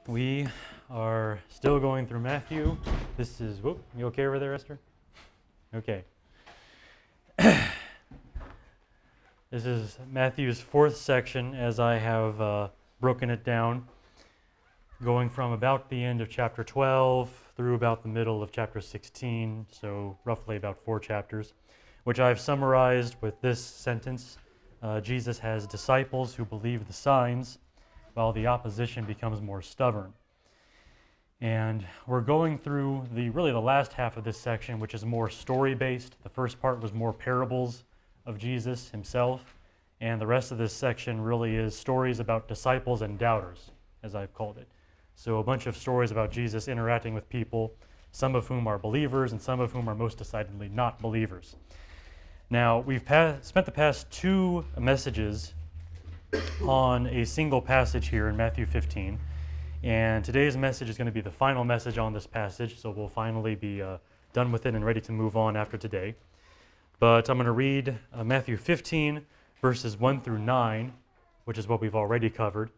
We are still going through Matthew. This is, whoop, you okay over there, Esther? Okay. This is Matthew's fourth section as I have broken it down, going from about the end of chapter 12 through about the middle of chapter 16, so roughly about 4 chapters, which I've summarized with this sentence. Jesus has disciples who believe the signs, while the opposition becomes more stubborn. And we're going through really the last half of this section, which is more story-based. The first part was more parables of Jesus himself, and the rest of this section really is stories about disciples and doubters, as I've called it. So a bunch of stories about Jesus interacting with people, some of whom are believers and some of whom are most decidedly not believers. Now, we've spent the past 2 messages on a single passage here in Matthew 15, and today's message is going to be the final message on this passage, so we'll finally be done with it and ready to move on after today. But I'm going to read Matthew 15, verses 1 through 9, which is what we've already covered,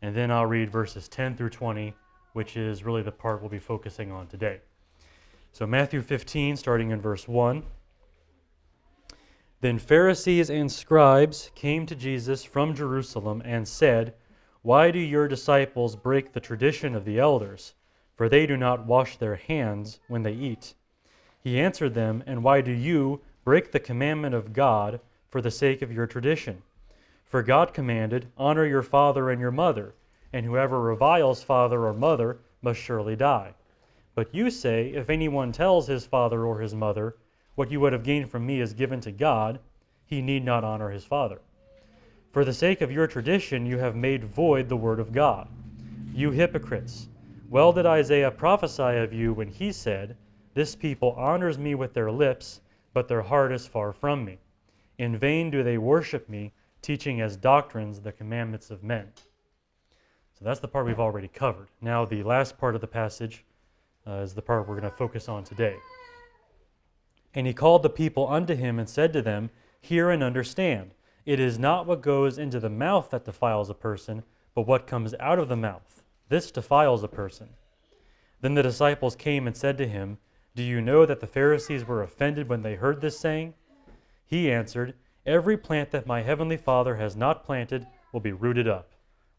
and then I'll read verses 10 through 20, which is really the part we'll be focusing on today. So Matthew 15, starting in verse 1. Then Pharisees and scribes came to Jesus from Jerusalem and said, "Why do your disciples break the tradition of the elders? For they do not wash their hands when they eat." He answered them, "And why do you break the commandment of God for the sake of your tradition? For God commanded, 'Honor your father and your mother,' and whoever reviles father or mother must surely die. But you say, if anyone tells his father or his mother, 'What you would have gained from me is given to God,' he need not honor his father. For the sake of your tradition you have made void the word of God. You hypocrites! Well did Isaiah prophesy of you when he said, 'This people honors me with their lips, but their heart is far from me. In vain do they worship me, teaching as doctrines the commandments of men.'" So that's the part we've already covered. Now the last part of the passage is the part we're going to focus on today. "And he called the people unto him and said to them, 'Hear and understand. It is not what goes into the mouth that defiles a person, but what comes out of the mouth. This defiles a person.' Then the disciples came and said to him, 'Do you know that the Pharisees were offended when they heard this saying?' He answered, 'Every plant that my heavenly Father has not planted will be rooted up.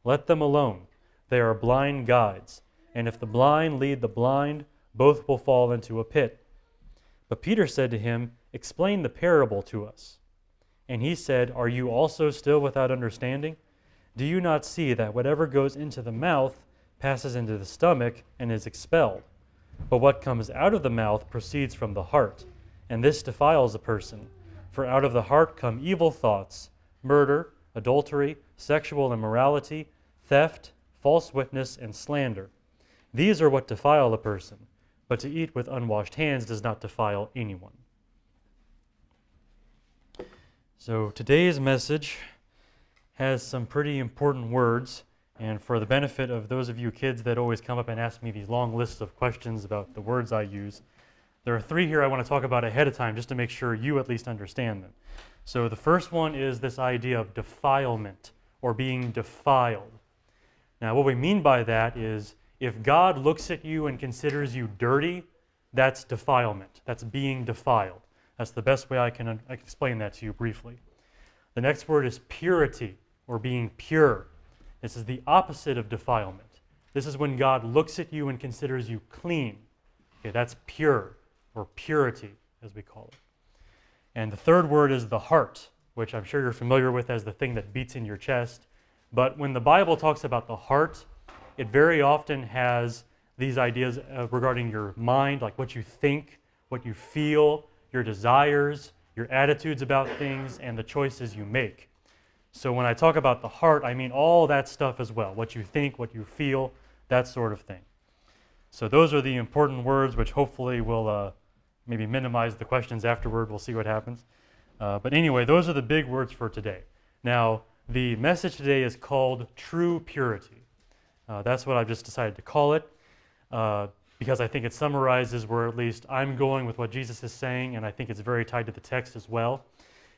Let them alone. They are blind guides. And if the blind lead the blind, both will fall into a pit.' But Peter said to him, 'Explain the parable to us.' And he said, 'Are you also still without understanding? Do you not see that whatever goes into the mouth passes into the stomach and is expelled? But what comes out of the mouth proceeds from the heart, and this defiles a person. For out of the heart come evil thoughts, murder, adultery, sexual immorality, theft, false witness, and slander. These are what defile a person, but to eat with unwashed hands does not defile anyone." So today's message has some pretty important words, and for the benefit of those of you kids that always come up and ask me these long lists of questions about the words I use, there are 3 here I want to talk about ahead of time just to make sure you at least understand them. So the first one is this idea of defilement, or being defiled. Now what we mean by that is if God looks at you and considers you dirty, that's defilement. That's being defiled. That's the best way I can explain that to you briefly. The next word is purity, or being pure. This is the opposite of defilement. This is when God looks at you and considers you clean. Okay, that's pure, or purity, as we call it. And the third word is the heart, which I'm sure you're familiar with as the thing that beats in your chest. But when the Bible talks about the heart, it very often has these ideas regarding your mind, like what you think, what you feel, your desires, your attitudes about things, and the choices you make. So when I talk about the heart, I mean all that stuff as well, what you think, what you feel, that sort of thing. So those are the important words, which hopefully will maybe minimize the questions afterward. We'll see what happens. But anyway, those are the big words for today. Now, the message today is called True Purity. That's what I've just decided to call it, because I think it summarizes where at least I'm going with what Jesus is saying, and I think it's very tied to the text as well.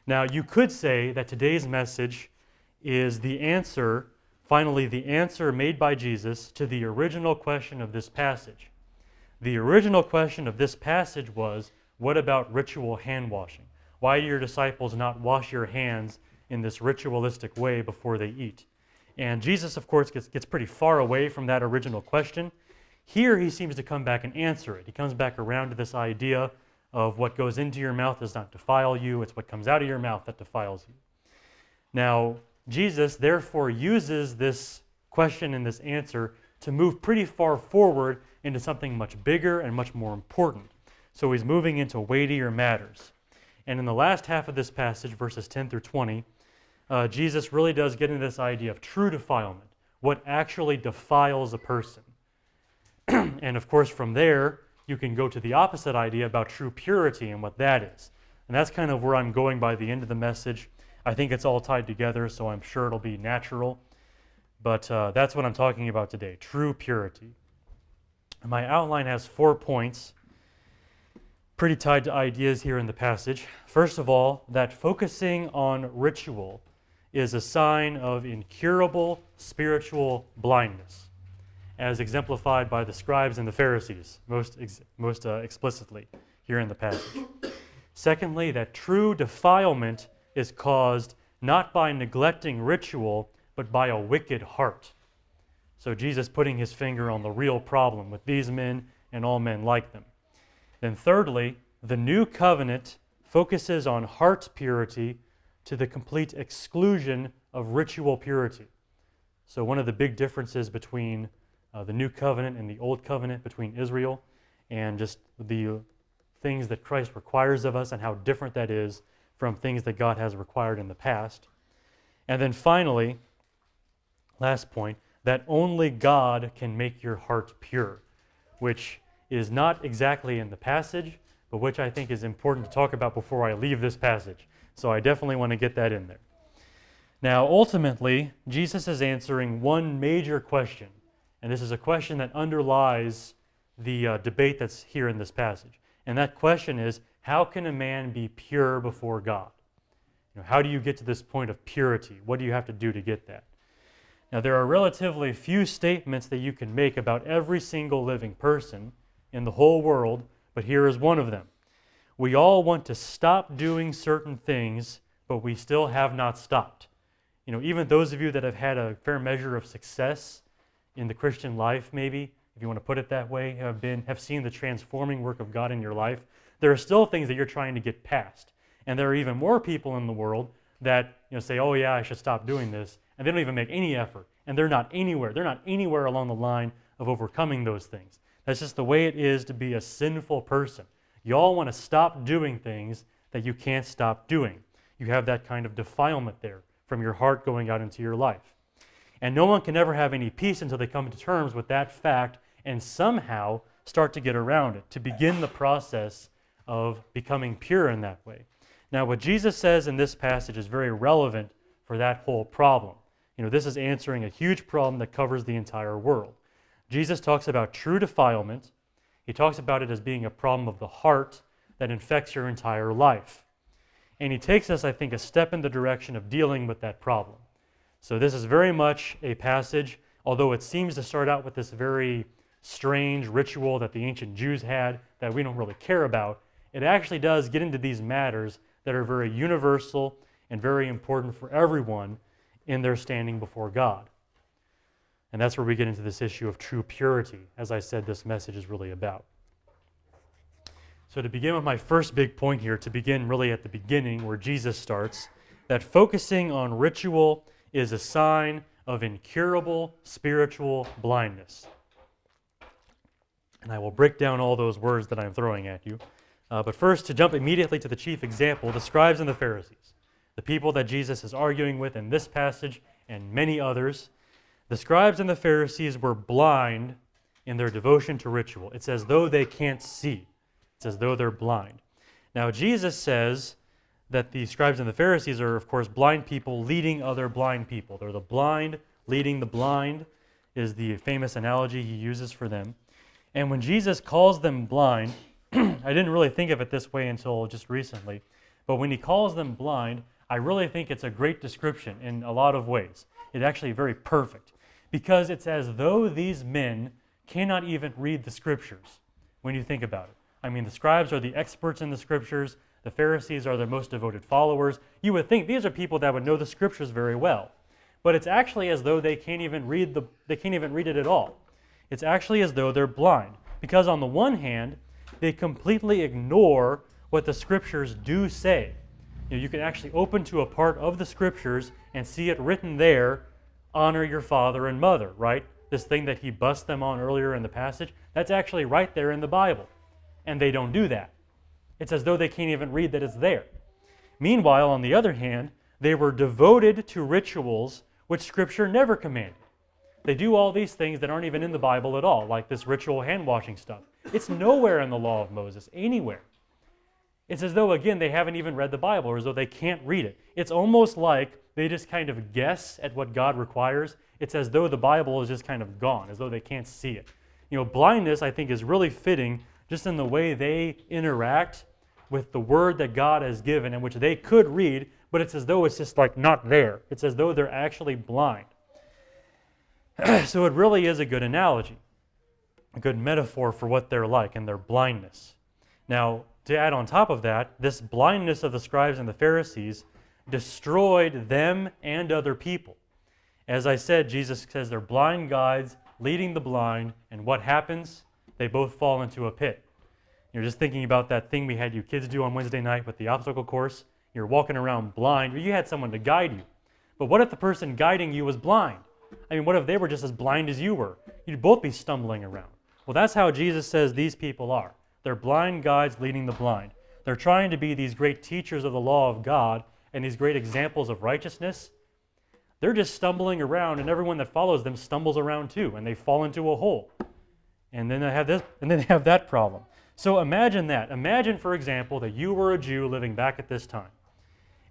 Now, you could say that today's message is the answer Finally, the answer made by Jesus to the original question of this passage. The original question of this passage was, what about ritual hand washing? Why do your disciples not wash your hands in this ritualistic way before they eat? And Jesus, of course, gets pretty far away from that original question. Here he seems to come back and answer it. He comes back around to this idea of what goes into your mouth does not defile you. It's what comes out of your mouth that defiles you. Now, Jesus therefore uses this question and this answer to move pretty far forward into something much bigger and much more important. So he's moving into weightier matters. And in the last half of this passage, verses 10 through 20, Jesus really does get into this idea of true defilement, what actually defiles a person. And of course, from there, you can go to the opposite idea about true purity and what that is. And that's kind of where I'm going by the end of the message. I think it's all tied together, so I'm sure it'll be natural. But that's what I'm talking about today, true purity. My outline has 4 points, pretty tied to ideas here in the passage. First of all, that focusing on ritual is a sign of incurable spiritual blindness, as exemplified by the scribes and the Pharisees most explicitly here in the passage. Secondly, that true defilement is caused not by neglecting ritual, but by a wicked heart. So Jesus putting his finger on the real problem with these men and all men like them. Then thirdly, the new covenant focuses on heart purity to the complete exclusion of ritual purity. So one of the big differences between the new covenant and the old covenant, between Israel and just the things that Christ requires of us and how different that is from things that God has required in the past. And then finally, last point, that only God can make your heart pure, which is not exactly in the passage, but which I think is important to talk about before I leave this passage. So I definitely want to get that in there. Now, ultimately, Jesus is answering one major question, and this is a question that underlies the debate that's here in this passage. And that question is, how can a man be pure before God? How do you get to this point of purity? What do you have to do to get that? Now, there are relatively few statements that you can make about every single living person in the whole world, but here is one of them. We all want to stop doing certain things, but we still have not stopped. Even those of you that have had a fair measure of success in the Christian life, maybe, if you want to put it that way, have seen the transforming work of God in your life, there are still things that you're trying to get past. And there are even more people in the world that say, oh yeah, I should stop doing this, and they don't even make any effort, and they're not anywhere. They're not anywhere along the line of overcoming those things. That's just the way it is to be a sinful person. You all want to stop doing things that you can't stop doing. You have that kind of defilement there from your heart going out into your life. And no one can ever have any peace until they come to terms with that fact and somehow start to get around it, to begin the process of becoming pure in that way. Now, what Jesus says in this passage is very relevant for that whole problem. This is answering a huge problem that covers the entire world. Jesus talks about true defilement. He talks about it as being a problem of the heart that infects your entire life. And he takes us, I think, a step in the direction of dealing with that problem. So this is very much a passage, although it seems to start out with this very strange ritual that the ancient Jews had that we don't really care about, it actually does get into these matters that are very universal and very important for everyone in their standing before God. And that's where we get into this issue of true purity, as I said this message is really about. So to begin with my first big point here, to begin really at the beginning where Jesus starts, that focusing on ritual is a sign of incurable spiritual blindness. And I will break down all those words that I'm throwing at you. But first, to jump immediately to the chief example, the scribes and the Pharisees, the people that Jesus is arguing with in this passage and many others. The scribes and the Pharisees were blind in their devotion to ritual. It's as though they can't see. It's as though they're blind. Now, Jesus says that the scribes and the Pharisees are, of course, blind people leading other blind people. They're the blind leading the blind is the famous analogy he uses for them. And when Jesus calls them blind, I didn't really think of it this way until just recently, but when he calls them blind, I really think it's a great description in a lot of ways. It's actually very perfect, because it's as though these men cannot even read the Scriptures when you think about it. I mean, the scribes are the experts in the Scriptures. The Pharisees are their most devoted followers. You would think these are people that would know the Scriptures very well. But it's actually as though they can't even read it at all. It's actually as though they're blind. Because on the one hand, they completely ignore what the Scriptures do say. You can actually open to a part of the Scriptures and see it written there, honor your father and mother, right? This thing that he busts them on earlier in the passage, that's actually right there in the Bible. And they don't do that. It's as though they can't even read that it's there. Meanwhile, on the other hand, they were devoted to rituals which Scripture never commanded. They do all these things that aren't even in the Bible at all, like this ritual hand-washing stuff. It's nowhere in the law of Moses, anywhere. It's as though, again, they haven't even read the Bible, or as though they can't read it. It's almost like they just kind of guess at what God requires. It's as though the Bible is just kind of gone, as though they can't see it. Blindness, I think, is really fitting just in the way they interact with the Word that God has given, and which they could read, but it's as though it's just like not there. It's as though they're actually blind. So it really is a good analogy, a good metaphor for what they're like and their blindness. Now, to add on top of that, this blindness of the scribes and the Pharisees destroyed them and other people. As I said, Jesus says they're blind guides leading the blind, and what happens? They both fall into a pit. You're just thinking about that thing we had you kids do on Wednesday night with the obstacle course. You're walking around blind. You had someone to guide you. But what if the person guiding you was blind? I mean, what if they were just as blind as you were? You'd both be stumbling around. Well, that's how Jesus says these people are. They're blind guides leading the blind. They're trying to be these great teachers of the law of God and these great examples of righteousness. They're just stumbling around, and everyone that follows them stumbles around too, and they fall into a hole. And then they have this, and then they have that problem. So imagine that. Imagine, for example, that you were a Jew living back at this time,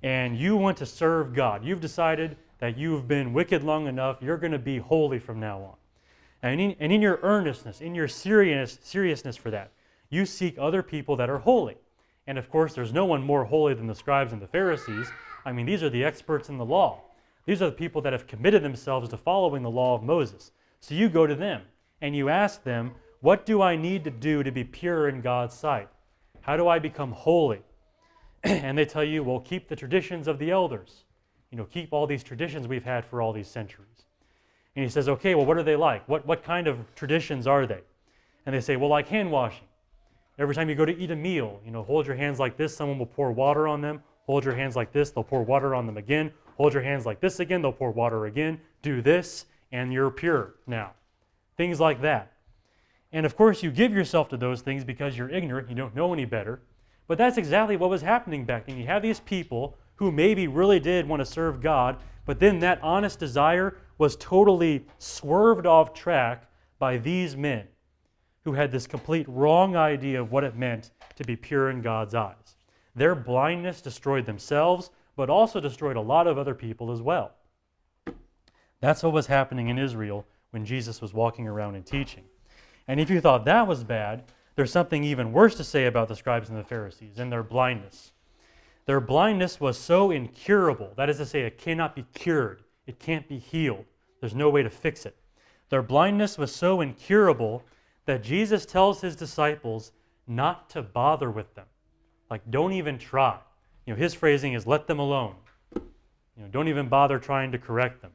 and you want to serve God. You've decided that you've been wicked long enough, you're going to be holy from now on. And in your earnestness, in your seriousness for that, you seek other people that are holy. And of course, there's no one more holy than the scribes and the Pharisees. I mean, these are the experts in the law. These are the people that have committed themselves to following the law of Moses. So you go to them, and you ask them, what do I need to do to be pure in God's sight? How do I become holy? And they tell you, well, keep the traditions of the elders. Keep all these traditions we've had for all these centuries. And he says, okay, well, what are they like? What kind of traditions are they? And they say, well, like hand washing. Every time you go to eat a meal, hold your hands like this, someone will pour water on them. Hold your hands like this, they'll pour water on them again. Hold your hands like this again, they'll pour water again. Do this, and you're pure now. Things like that. And of course, you give yourself to those things because you're ignorant, you don't know any better. But that's exactly what was happening back then. You have these people who maybe really did want to serve God, but then that honest desire was totally swerved off track by these men who had this complete wrong idea of what it meant to be pure in God's eyes. Their blindness destroyed themselves, but also destroyed a lot of other people as well. That's what was happening in Israel when Jesus was walking around and teaching. And if you thought that was bad, there's something even worse to say about the scribes and the Pharisees and their blindness. Their blindness was so incurable. That is to say, it cannot be cured. It can't be healed. There's no way to fix it. Their blindness was so incurable that Jesus tells his disciples not to bother with them. Like, don't even try. His phrasing is, let them alone. Don't even bother trying to correct them.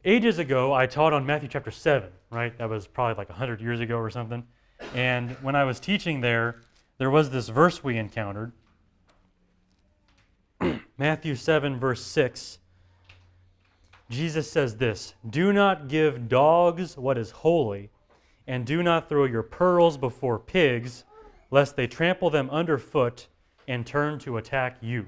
Ages ago, I taught on Matthew chapter 7, right? That was probably like 100 years ago or something. And when I was teaching there was this verse we encountered. Matthew 7, verse 6. Jesus says this, do not give dogs what is holy, and do not throw your pearls before pigs, lest they trample them underfoot and turn to attack you.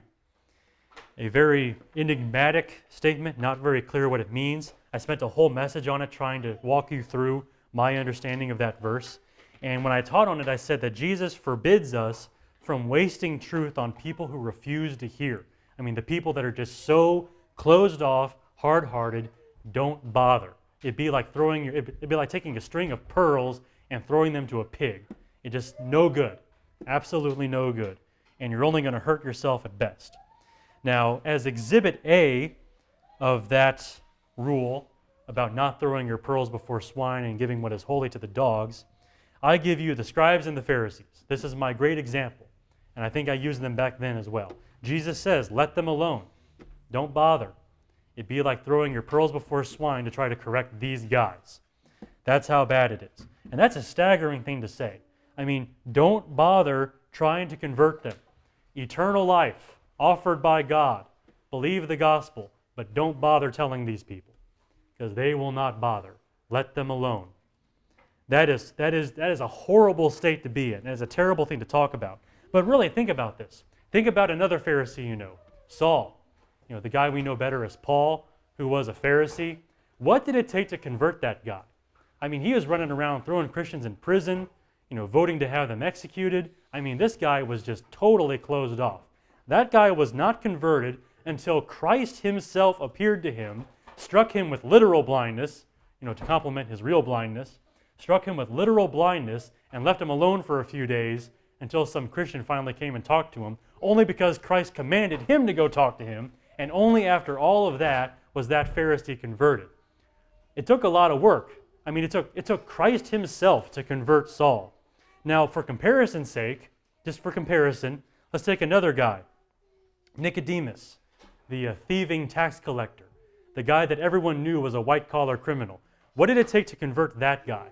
A very enigmatic statement, not very clear what it means. I spent a whole message on it trying to walk you through my understanding of that verse. And when I taught on it, I said that Jesus forbids us from wasting truth on people who refuse to hear. I mean, the people that are just so closed off, hard-hearted, don't bother. It'd be like taking a string of pearls and throwing them to a pig. It's just no good. Absolutely no good. And you're only going to hurt yourself at best. Now, as Exhibit A of that rule about not throwing your pearls before swine and giving what is holy to the dogs, I give you the scribes and the Pharisees. This is my great example, and I think I used them back then as well. Jesus says, let them alone. Don't bother. It'd be like throwing your pearls before swine to try to correct these guys. That's how bad it is. And that's a staggering thing to say. I mean, don't bother trying to convert them. Eternal life offered by God. Believe the gospel, but don't bother telling these people because they will not bother. Let them alone. That is a horrible state to be in. That is a terrible thing to talk about. But really, think about this. Think about another Pharisee you know, Saul. You know, the guy we know better as Paul, who was a Pharisee. What did it take to convert that guy? I mean, he was running around throwing Christians in prison, you know, voting to have them executed. I mean, this guy was just totally closed off. That guy was not converted until Christ himself appeared to him, struck him with literal blindness, you know, to complement his real blindness, struck him with literal blindness and left him alone for a few days until some Christian finally came and talked to him, only because Christ commanded him to go talk to him, and only after all of that was that Pharisee converted. It took a lot of work. I mean, it took Christ himself to convert Saul. Now, for comparison's sake, just for comparison, let's take another guy, Nicodemus, the thieving tax collector, the guy that everyone knew was a white-collar criminal. What did it take to convert that guy?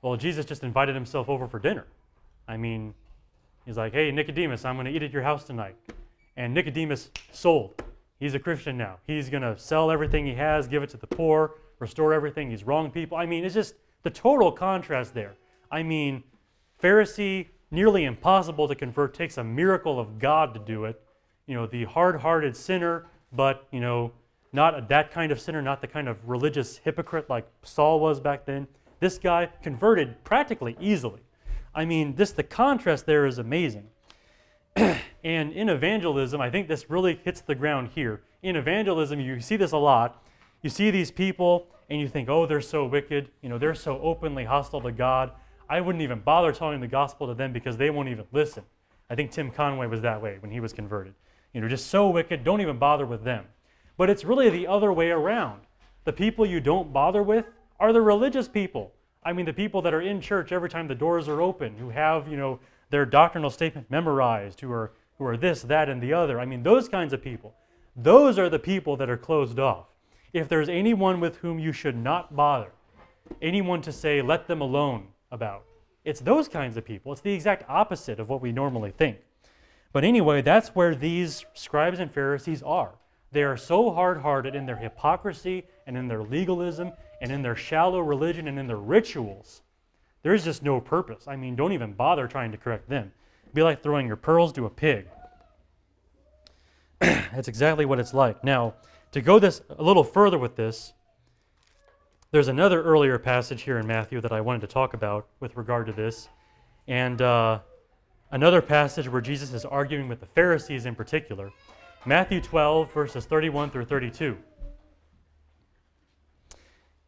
Well, Jesus just invited himself over for dinner. I mean, he's like, hey, Nicodemus, I'm going to eat at your house tonight. And Nicodemus sold. He's a Christian now. He's going to sell everything he has, give it to the poor, restore everything. He's wronged people. I mean, it's just the total contrast there. I mean, Pharisee, nearly impossible to convert, takes a miracle of God to do it. You know, the hard-hearted sinner, but, you know, not that kind of sinner, not the kind of religious hypocrite like Saul was back then. This guy converted practically easily. I mean, the contrast there is amazing. And in evangelism, I think this really hits the ground here. In evangelism, you see this a lot. You see these people, and you think, oh, they're so wicked. You know, they're so openly hostile to God. I wouldn't even bother telling the gospel to them because they won't even listen. I think Tim Conway was that way when he was converted. You know, just so wicked, don't even bother with them. But it's really the other way around. The people you don't bother with are the religious people. I mean, the people that are in church every time the doors are open, who have, you know, their doctrinal statement memorized, who are this, that, and the other. I mean, those kinds of people. Those are the people that are closed off. If there's anyone with whom you should not bother, anyone to say, let them alone about, it's those kinds of people. It's the exact opposite of what we normally think. But anyway, that's where these scribes and Pharisees are. They are so hard-hearted in their hypocrisy and in their legalism and in their shallow religion and in their rituals. There's just no purpose. I mean, don't even bother trying to correct them. It'd be like throwing your pearls to a pig. That's exactly what it's like. Now, to go this a little further with this, there's another earlier passage here in Matthew that I wanted to talk about with regard to this, and another passage where Jesus is arguing with the Pharisees in particular. Matthew 12, verses 31 through 32.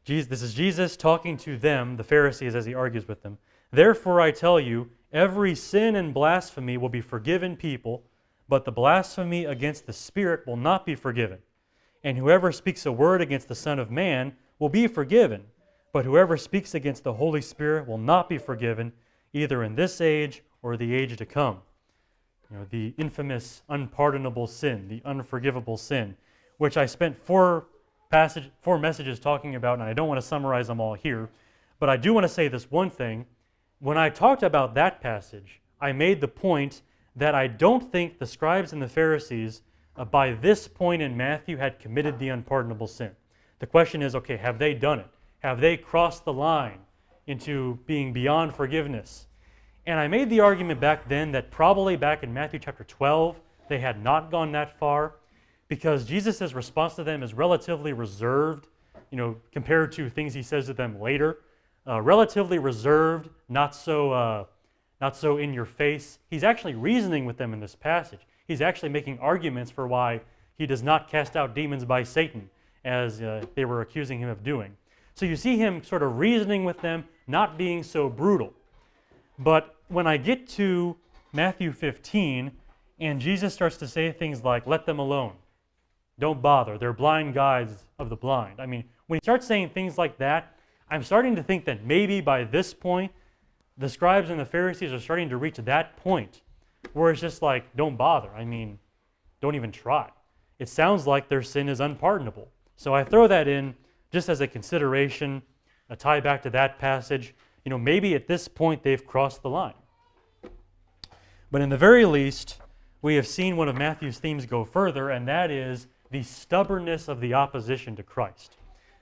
This is Jesus talking to them, the Pharisees, as he argues with them. Therefore I tell you, every sin and blasphemy will be forgiven people, but the blasphemy against the Spirit will not be forgiven. And whoever speaks a word against the Son of Man will be forgiven, but whoever speaks against the Holy Spirit will not be forgiven, either in this age or the age to come. You know, the infamous unpardonable sin, the unforgivable sin, which I spent four messages talking about, and I don't want to summarize them all here, but I do want to say this one thing. When I talked about that passage, I made the point that I don't think the scribes and the Pharisees, by this point in Matthew, had committed the unpardonable sin. The question is, okay, have they done it? Have they crossed the line into being beyond forgiveness? And I made the argument back then that probably back in Matthew chapter 12, they had not gone that far, because Jesus' response to them is relatively reserved, you know, compared to things he says to them later. Relatively reserved, not so in your face. He's actually reasoning with them in this passage. He's actually making arguments for why he does not cast out demons by Satan, as they were accusing him of doing. So you see him sort of reasoning with them, not being so brutal. But when I get to Matthew 15, and Jesus starts to say things like, let them alone, Don't bother. They're blind guides of the blind. I mean, when you start saying things like that, I'm starting to think that maybe by this point, the scribes and the Pharisees are starting to reach that point where it's just like, don't bother. I mean, don't even try. It sounds like their sin is unpardonable. So I throw that in just as a consideration, a tie back to that passage. You know, maybe at this point they've crossed the line. But in the very least, we have seen one of Matthew's themes go further, and that is the stubbornness of the opposition to Christ.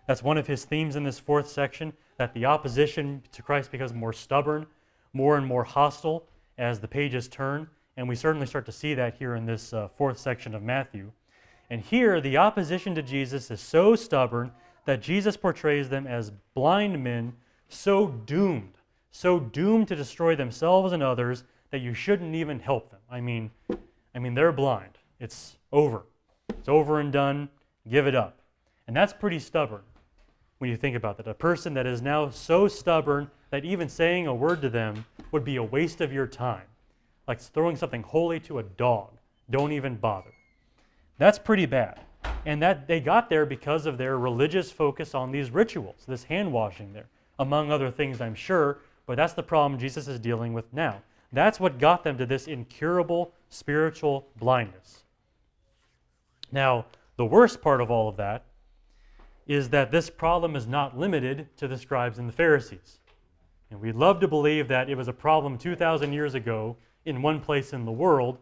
That's one of his themes in this fourth section, that the opposition to Christ becomes more stubborn, more and more hostile as the pages turn. And we certainly start to see that here in this fourth section of Matthew. And here, the opposition to Jesus is so stubborn that Jesus portrays them as blind men, so doomed to destroy themselves and others that you shouldn't even help them. I mean, they're blind. It's over. It's over and done. Give it up. And that's pretty stubborn when you think about that. A person that is now so stubborn that even saying a word to them would be a waste of your time. Like throwing something holy to a dog. Don't even bother. That's pretty bad. And that they got there because of their religious focus on these rituals, this hand washing there, among other things, I'm sure, but that's the problem Jesus is dealing with now. That's what got them to this incurable spiritual blindness. Now, the worst part of all of that is that this problem is not limited to the scribes and the Pharisees. And we'd love to believe that it was a problem 2,000 years ago in one place in the world,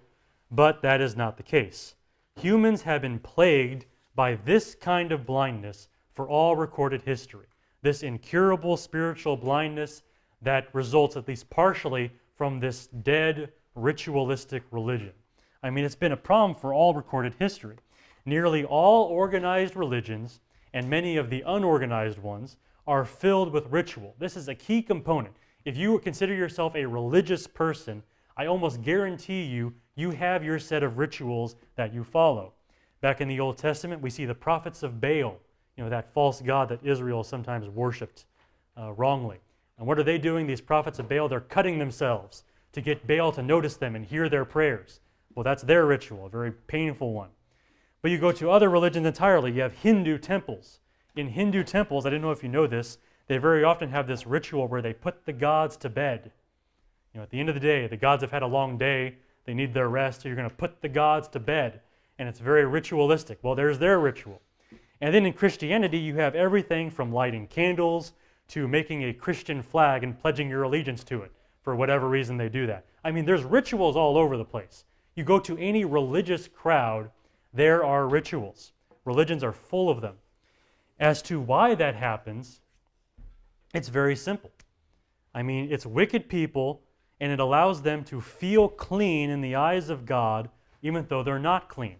but that is not the case. Humans have been plagued by this kind of blindness for all recorded history. This incurable spiritual blindness that results, at least partially, from this dead ritualistic religion. I mean, it's been a problem for all recorded history. Nearly all organized religions, and many of the unorganized ones, are filled with ritual. This is a key component. If you consider yourself a religious person, I almost guarantee you have your set of rituals that you follow. Back in the Old Testament, we see the prophets of Baal, that false god that Israel sometimes worshipped wrongly. And what are they doing, these prophets of Baal? They're cutting themselves to get Baal to notice them and hear their prayers. Well, that's their ritual, a very painful one. But you go to other religions entirely. You have Hindu temples. In Hindu temples, I didn't know if you know this, they very often have this ritual where they put the gods to bed. At the end of the day, the gods have had a long day. They need their rest, so you're going to put the gods to bed. And it's very ritualistic. Well, there's their ritual. And then in Christianity, you have everything from lighting candles to making a Christian flag and pledging your allegiance to it, for whatever reason they do that. I mean, there's rituals all over the place. You go to any religious crowd, there are rituals. Religions are full of them. As to why that happens, it's very simple. I mean, it's wicked people, and it allows them to feel clean in the eyes of God, even though they're not clean.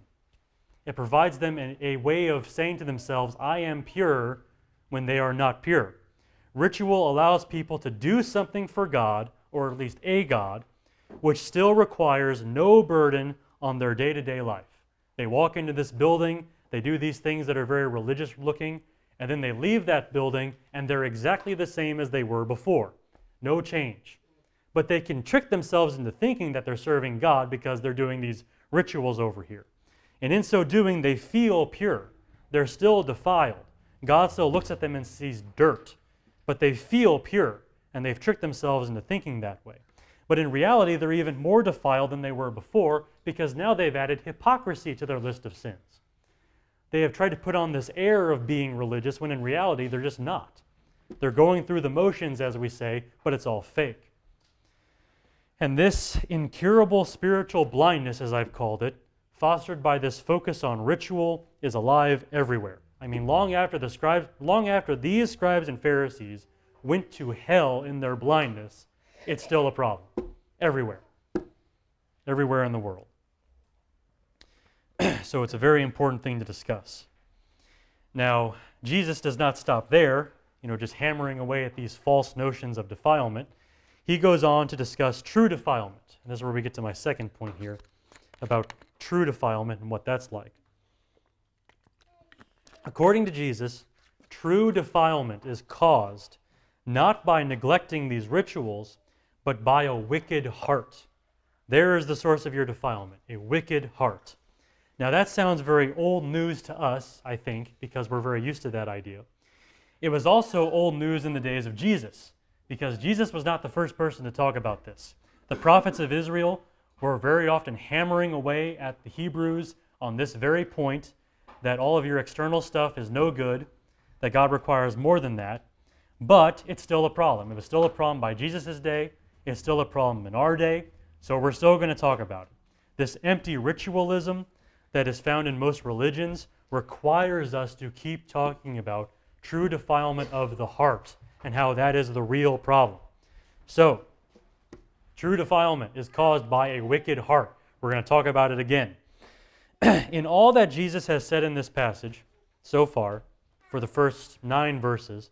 It provides them a way of saying to themselves, I am pure, when they are not pure. Ritual allows people to do something for God, or at least a God, which still requires no burden on their day-to-day life. They walk into this building, they do these things that are very religious looking, and then they leave that building, and they're exactly the same as they were before. No change. But they can trick themselves into thinking that they're serving God because they're doing these rituals over here. And in so doing, they feel pure. They're still defiled. God still looks at them and sees dirt. But they feel pure, and they've tricked themselves into thinking that way. But in reality, they're even more defiled than they were before because now they've added hypocrisy to their list of sins. They have tried to put on this air of being religious when in reality they're just not. They're going through the motions, as we say, but it's all fake. And this incurable spiritual blindness, as I've called it, fostered by this focus on ritual, is alive everywhere. I mean, long after these scribes and Pharisees went to hell in their blindness, it's still a problem. Everywhere. Everywhere in the world. So it's a very important thing to discuss. Now, Jesus does not stop there, just hammering away at these false notions of defilement. He goes on to discuss true defilement. And this is where we get to my second point here about true defilement and what that's like. According to Jesus, true defilement is caused not by neglecting these rituals, but by a wicked heart. There is the source of your defilement, a wicked heart. Now that sounds very old news to us, I think, because we're very used to that idea. It was also old news in the days of Jesus, because Jesus was not the first person to talk about this. The prophets of Israel were very often hammering away at the Hebrews on this very point, that all of your external stuff is no good, that God requires more than that, but it's still a problem. It was still a problem by Jesus' day, it's still a problem in our day, so we're still going to talk about it. This empty ritualism that is found in most religions requires us to keep talking about true defilement of the heart and how that is the real problem. So, true defilement is caused by a wicked heart. We're going to talk about it again. In all that Jesus has said in this passage so far, for the first 9 verses,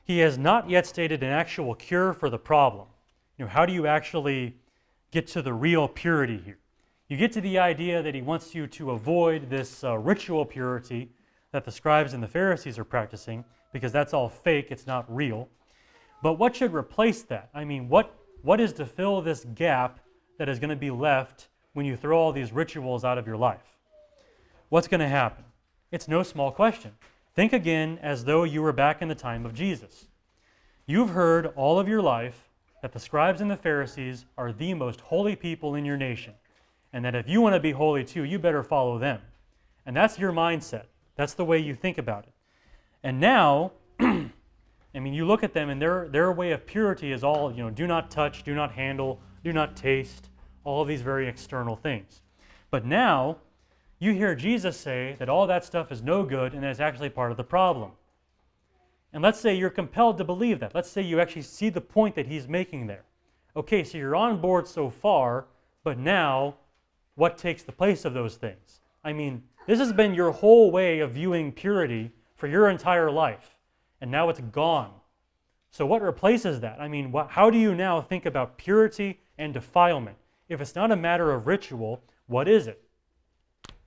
he has not yet stated an actual cure for the problem. How do you actually get to the real purity here? You get to the idea that he wants you to avoid this ritual purity that the scribes and the Pharisees are practicing, because that's all fake, it's not real. But what should replace that? I mean, what is to fill this gap that is going to be left when you throw all these rituals out of your life? What's going to happen? It's no small question. Think again as though you were back in the time of Jesus. You've heard all of your life that the scribes and the Pharisees are the most holy people in your nation, and that if you want to be holy too, you better follow them. And that's your mindset. That's the way you think about it. And now, I mean, you look at them and their way of purity is all, do not touch, do not handle, do not taste, all of these very external things. But now, you hear Jesus say that all that stuff is no good and that it's actually part of the problem. And let's say you're compelled to believe that. Let's say you actually see the point that he's making there. Okay, so you're on board so far, but now, what takes the place of those things? I mean, this has been your whole way of viewing purity for your entire life, and now it's gone. So what replaces that? I mean, how do you now think about purity and defilement? If it's not a matter of ritual, what is it?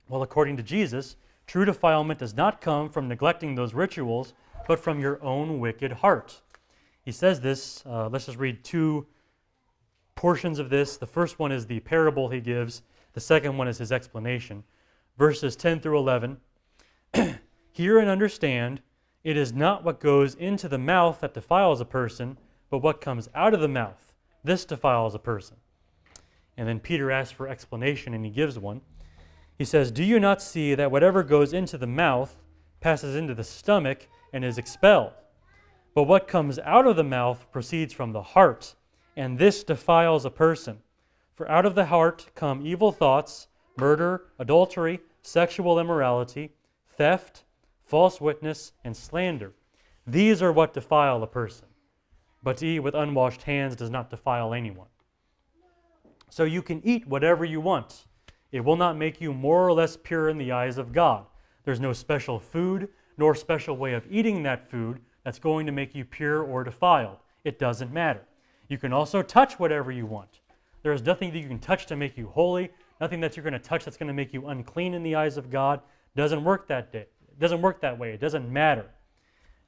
Well, according to Jesus, true defilement does not come from neglecting those rituals, but from your own wicked heart. He says this, let's just read 2 portions of this. The first one is the parable he gives. The second one is his explanation. Verses 10 through 11. Hear and understand, it is not what goes into the mouth that defiles a person, but what comes out of the mouth. This defiles a person. And then Peter asks for explanation, and he gives one. He says, do you not see that whatever goes into the mouth passes into the stomach and is expelled? But what comes out of the mouth proceeds from the heart, and this defiles a person. For out of the heart come evil thoughts, murder, adultery, sexual immorality, theft, false witness, and slander. These are what defile a person. But to eat with unwashed hands does not defile anyone. So you can eat whatever you want. It will not make you more or less pure in the eyes of God. There's no special food nor special way of eating that food that's going to make you pure or defiled. It doesn't matter. You can also touch whatever you want. There is nothing that you can touch to make you holy, nothing that you're going to touch that's going to make you unclean in the eyes of God. Doesn't work that day. It doesn't work that way. It doesn't matter.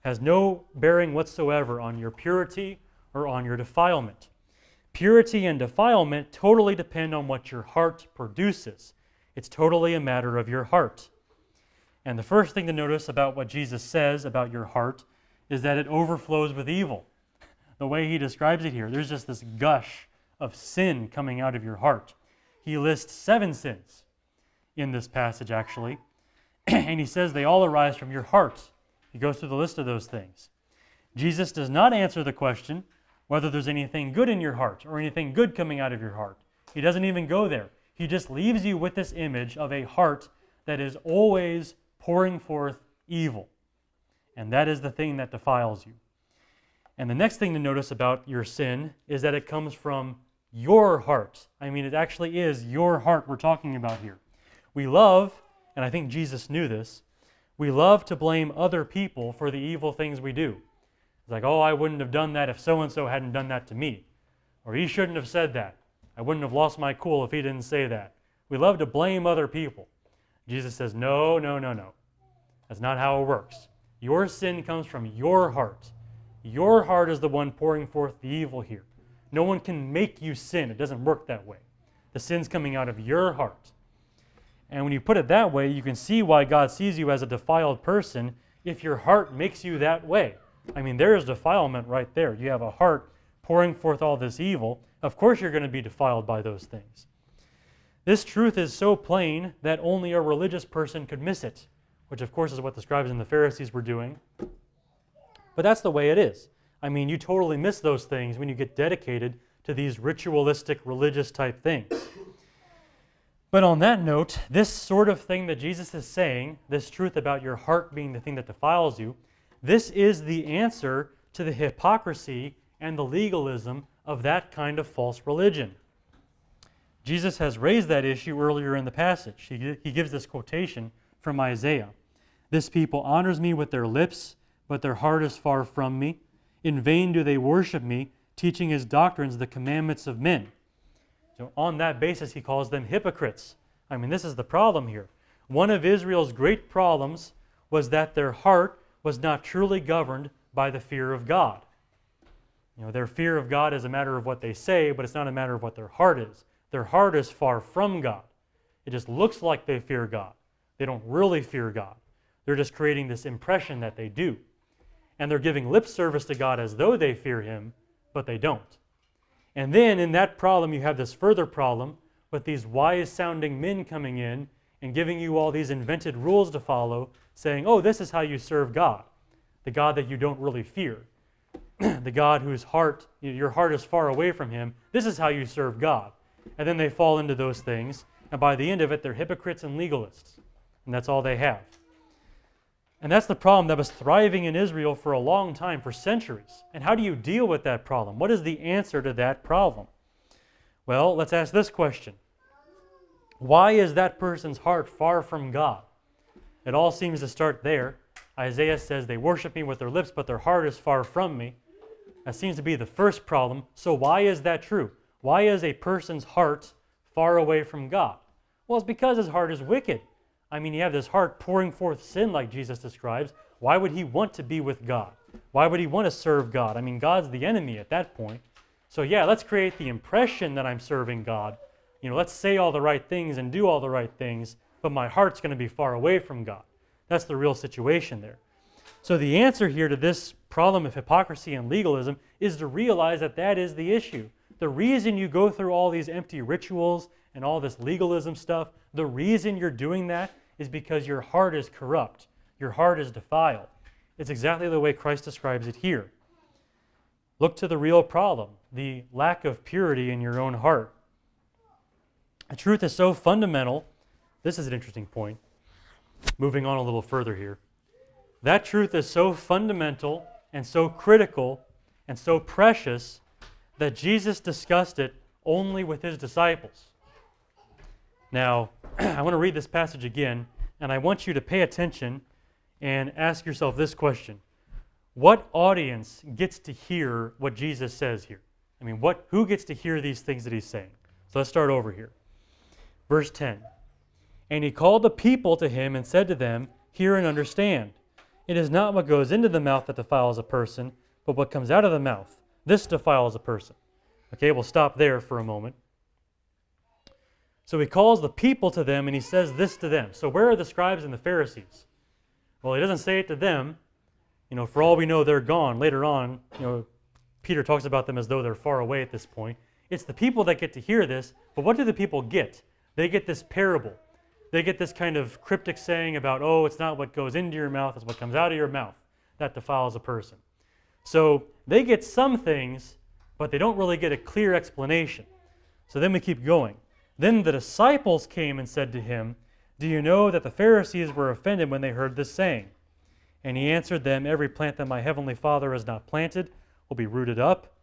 Has no bearing whatsoever on your purity or on your defilement. Purity and defilement totally depend on what your heart produces. It's totally a matter of your heart. And the first thing to notice about what Jesus says about your heart is that it overflows with evil. The way he describes it here, there's just this gush of sin coming out of your heart. He lists 7 sins in this passage, actually. And he says they all arise from your heart. He goes through the list of those things. Jesus does not answer the question whether there's anything good in your heart or anything good coming out of your heart. He doesn't even go there. He just leaves you with this image of a heart that is always pouring forth evil. And that is the thing that defiles you. And the next thing to notice about your sin is that it comes from your heart. I mean, it actually is your heart we're talking about here. We love, and I think Jesus knew this, we love to blame other people for the evil things we do. It's like, oh, I wouldn't have done that if so-and-so hadn't done that to me. Or he shouldn't have said that. I wouldn't have lost my cool if he didn't say that. We love to blame other people. Jesus says, no, no, no, no. That's not how it works. Your sin comes from your heart. Your heart is the one pouring forth the evil here. No one can make you sin. It doesn't work that way. The sin's coming out of your heart. And when you put it that way, you can see why God sees you as a defiled person if your heart makes you that way. I mean, there is defilement right there. You have a heart pouring forth all this evil. Of course you're going to be defiled by those things. This truth is so plain that only a religious person could miss it, which of course is what the scribes and the Pharisees were doing. But that's the way it is. I mean, you totally miss those things when you get dedicated to these ritualistic, religious type things. But on that note, this sort of thing that Jesus is saying, this truth about your heart being the thing that defiles you, this is the answer to the hypocrisy and the legalism of that kind of false religion. Jesus has raised that issue earlier in the passage. He gives this quotation from Isaiah. "This people honors me with their lips, but their heart is far from me. In vain do they worship me, teaching his doctrines the commandments of men." So on that basis, he calls them hypocrites. I mean, this is the problem here. One of Israel's great problems was that their heart was not truly governed by the fear of God. You know, their fear of God is a matter of what they say, but it's not a matter of what their heart is. Their heart is far from God. It just looks like they fear God. They don't really fear God. They're just creating this impression that they do. And they're giving lip service to God as though they fear him, but they don't. And then in that problem, you have this further problem with these wise-sounding men coming in and giving you all these invented rules to follow, saying, oh, this is how you serve God, the God that you don't really fear, the God whose heart, your heart is far away from him. This is how you serve God. And then they fall into those things, and by the end of it, they're hypocrites and legalists, and that's all they have. And that's the problem that was thriving in Israel for a long time, for centuries. And how do you deal with that problem? What is the answer to that problem? Well, let's ask this question. Why is that person's heart far from God? It all seems to start there. Isaiah says, they worship me with their lips, but their heart is far from me. That seems to be the first problem. So why is that true? Why is a person's heart far away from God? Well, it's because his heart is wicked. I mean, you have this heart pouring forth sin like Jesus describes. Why would he want to be with God? Why would he want to serve God? I mean, God's the enemy at that point. So yeah, let's create the impression that I'm serving God. You know, let's say all the right things and do all the right things, but my heart's going to be far away from God. That's the real situation there. So the answer here to this problem of hypocrisy and legalism is to realize that that is the issue. The reason you go through all these empty rituals and all this legalism stuff, the reason you're doing that is because your heart is corrupt. Your heart is defiled. It's exactly the way Christ describes it here. Look to the real problem, the lack of purity in your own heart. The truth is so fundamental. This is an interesting point. Moving on a little further here. That truth is so fundamental and so critical and so precious that Jesus discussed it only with his disciples. Now, I want to read this passage again, and I want you to pay attention and ask yourself this question. What audience gets to hear what Jesus says here? I mean, who gets to hear these things that he's saying? So let's start over here. Verse 10. And he called the people to him and said to them, hear and understand. It is not what goes into the mouth that defiles a person, but what comes out of the mouth. This defiles a person. Okay, we'll stop there for a moment. So he calls the people to them and he says this to them. So where are the scribes and the Pharisees? Well, he doesn't say it to them. You know, for all we know, they're gone. Later on, you know, Peter talks about them as though they're far away at this point. It's the people that get to hear this, but what do the people get? They get this parable. They get this kind of cryptic saying about, oh, it's not what goes into your mouth, it's what comes out of your mouth that defiles a person. So they get some things, but they don't really get a clear explanation. So then we keep going. Then the disciples came and said to him, do you know that the Pharisees were offended when they heard this saying? And he answered them, every plant that my heavenly Father has not planted will be rooted up.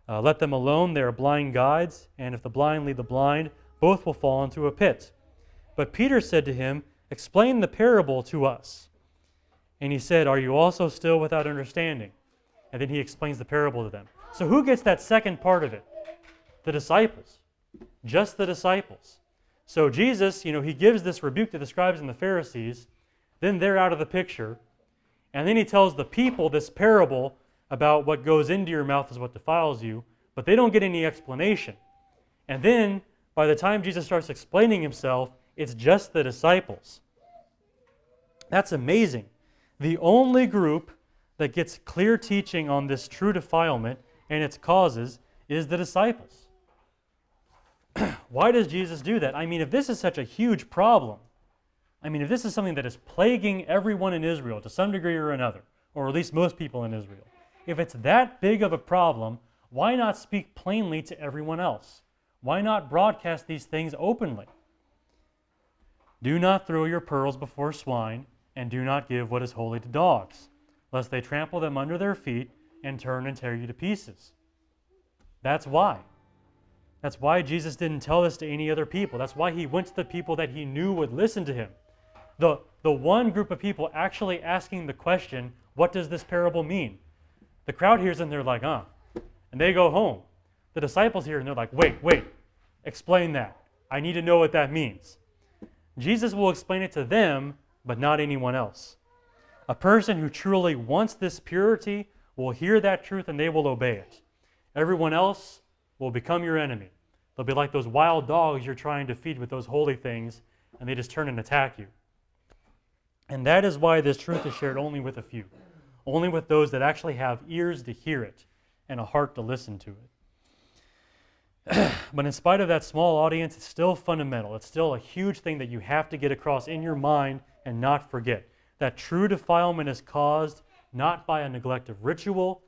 Let them alone, they are blind guides, and if the blind lead the blind, both will fall into a pit. But Peter said to him, explain the parable to us. And he said, are you also still without understanding? And then he explains the parable to them. So who gets that second part of it? The disciples. Just the disciples. So Jesus, you know, he gives this rebuke to the scribes and the Pharisees. Then they're out of the picture. And then he tells the people this parable about what goes into your mouth is what defiles you. But they don't get any explanation. And then, by the time Jesus starts explaining himself, It's just the disciples. That's amazing. The only group that gets clear teaching on this true defilement and its causes is the disciples. Why does Jesus do that? I mean, if this is such a huge problem, I mean, if this is something that is plaguing everyone in Israel to some degree or another, or at least most people in Israel, if it's that big of a problem, why not speak plainly to everyone else? Why not broadcast these things openly? Do not throw your pearls before swine, and do not give what is holy to dogs, lest they trample them under their feet and turn and tear you to pieces. That's why. That's why Jesus didn't tell this to any other people. That's why he went to the people that he knew would listen to him. The one group of people actually asking the question, what does this parable mean? The crowd hears it and they're like, and they go home. The disciples hear it and they're like, wait, explain that. I need to know what that means. Jesus will explain it to them, but not anyone else. A person who truly wants this purity will hear that truth and they will obey it. Everyone else will become your enemy. They'll be like those wild dogs you're trying to feed with those holy things, and they just turn and attack you. And that is why this truth is shared only with a few, only with those that actually have ears to hear it and a heart to listen to it. But in spite of that small audience, it's still fundamental. It's still a huge thing that you have to get across in your mind and not forget. That true defilement is caused not by a neglect of ritual,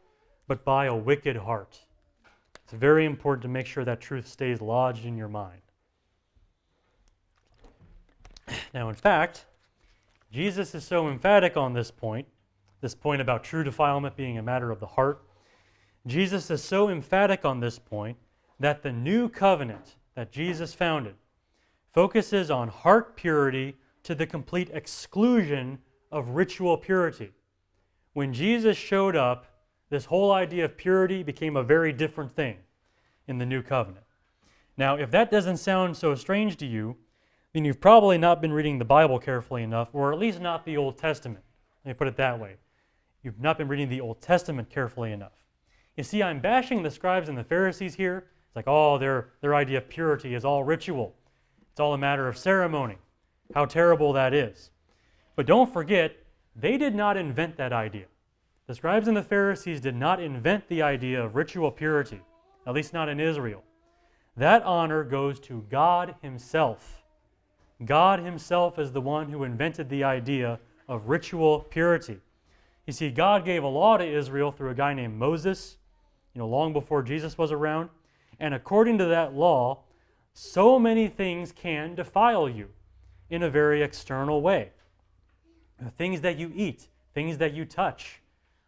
but by a wicked heart. It's very important to make sure that truth stays lodged in your mind. Now, in fact, Jesus is so emphatic on this point about true defilement being a matter of the heart. Jesus is so emphatic on this point that the new covenant that Jesus founded focuses on heart purity to the complete exclusion of ritual purity. When Jesus showed up, this whole idea of purity became a very different thing in the new covenant. Now, if that doesn't sound so strange to you, then you've probably not been reading the Bible carefully enough, or at least not the Old Testament. Let me put it that way. You've not been reading the Old Testament carefully enough. You see, I'm bashing the scribes and the Pharisees here. It's like, oh, their idea of purity is all ritual. It's all a matter of ceremony. How terrible that is. But don't forget, they did not invent that idea. The scribes and the Pharisees did not invent the idea of ritual purity, at least not in Israel. That honor goes to God Himself. God Himself is the one who invented the idea of ritual purity. You see, God gave a law to Israel through a guy named Moses, long before Jesus was around. And according to that law, so many things can defile you in a very external way. Things that you eat, things that you touch.